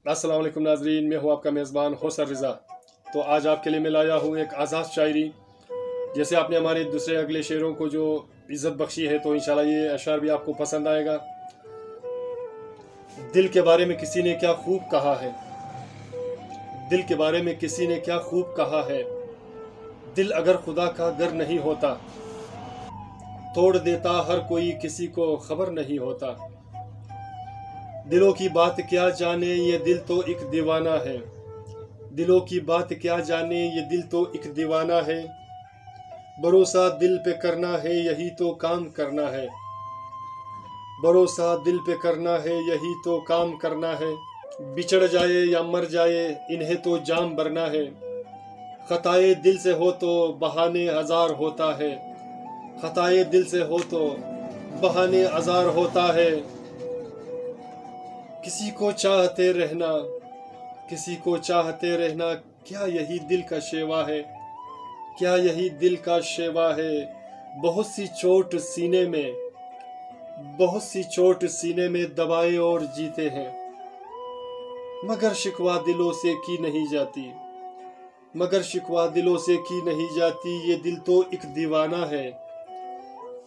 अस्सलाम वालेकुम नाजरीन, मैं हूँ आपका मेज़बान होसर रज़ा। तो आज आपके लिए मैं लाया हूँ एक आज़ाद शायरी। जैसे आपने हमारे दूसरे अगले शेरों को जो इज़्ज़त बख्शी है, तो इंशाल्लाह ये अशार भी आपको पसंद आएगा। दिल के बारे में किसी ने क्या खूब कहा है, दिल के बारे में किसी ने क्या खूब कहा है। दिल अगर खुदा का घर नहीं होता, तोड़ देता हर कोई, किसी को खबर नहीं होता। दिलों की बात क्या जाने, ये दिल तो एक दीवाना है। दिलों की बात क्या जाने, ये दिल तो एक दीवाना है। भरोसा दिल पे करना है, यही तो काम करना है। भरोसा दिल पे करना है, यही तो काम करना है। बिछड़ जाए या मर जाए, इन्हें तो जाम भरना है। खताए दिल से हो तो बहाने हजार होता है। खताए दिल से हो तो बहाने हजार होता है। किसी को चाहते रहना, किसी को चाहते रहना, क्या यही दिल का शेवा है, क्या यही दिल का शेवा है। बहुत सी चोट सीने में, बहुत सी चोट सीने में दबाए और जीते हैं, मगर शिकवा दिलों से की नहीं जाती, मगर शिकवा दिलों से की नहीं जाती। ये दिल तो एक दीवाना है,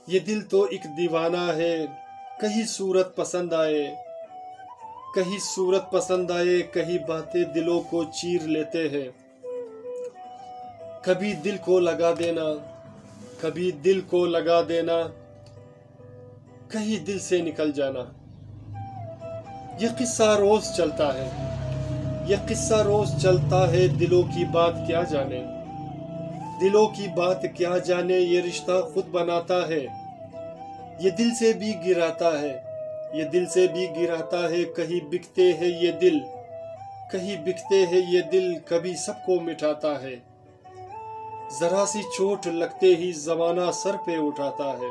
ये दिल तो एक दीवाना है। कहीं सूरत पसंद आए, कहीं सूरत पसंद आए, कहीं बातें दिलों को चीर लेते हैं। कभी दिल को लगा देना, कभी दिल को लगा देना, कहीं दिल से निकल जाना। यह किस्सा रोज चलता है, यह किस्सा रोज चलता है। दिलों की बात क्या जाने, दिलों की बात क्या जाने। ये रिश्ता खुद बनाता है, ये दिल से भी गिराता है, ये दिल से भी गिराता है। कहीं बिकते हैं ये दिल, कहीं बिकते हैं ये दिल, कभी सबको मिटाता है। जरा सी चोट लगते ही जमाना सर पे उठाता है,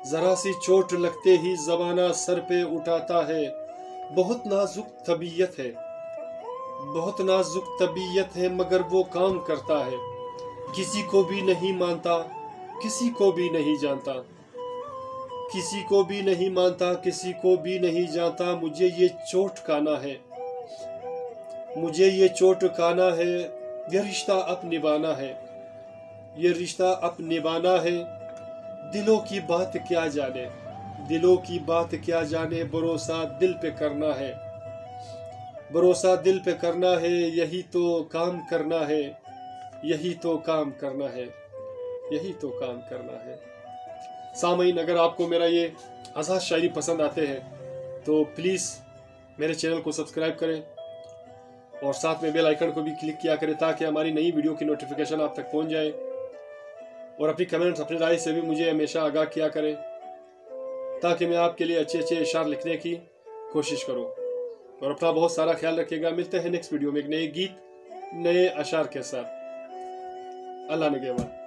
जरा सी चोट लगते ही जमाना सर पे उठाता है। बहुत नाजुक तबीयत है, बहुत नाजुक तबीयत है, मगर वो काम करता है। किसी को भी नहीं मानता, किसी को भी नहीं जानता, किसी को भी नहीं मानता, किसी को भी नहीं जानता। मुझे ये चोट खाना है, मुझे ये चोट खाना है। ये रिश्ता अब निभाना है, ये रिश्ता अब निभाना है। दिलों की बात क्या जाने, दिलों की बात क्या जाने। भरोसा दिल पे करना है, भरोसा दिल पे करना है, यही तो काम करना है, यही तो काम करना है, यही तो काम करना है। सामईन, अगर आपको मेरा ये आज़ाद शायरी पसंद आते हैं तो प्लीज़ मेरे चैनल को सब्सक्राइब करें और साथ में बेल आइकन को भी क्लिक किया करें, ताकि हमारी नई वीडियो की नोटिफिकेशन आप तक पहुंच जाए। और अपनी कमेंट्स, अपनी राय से भी मुझे हमेशा आगाह किया करें, ताकि मैं आपके लिए अच्छे अच्छे इशार लिखने की कोशिश करूं। और अपना बहुत सारा ख्याल रखिएगा। मिलते हैं नेक्स्ट वीडियो में एक नए गीत, नए अशार के साथ। अल्लाह ने के बाद।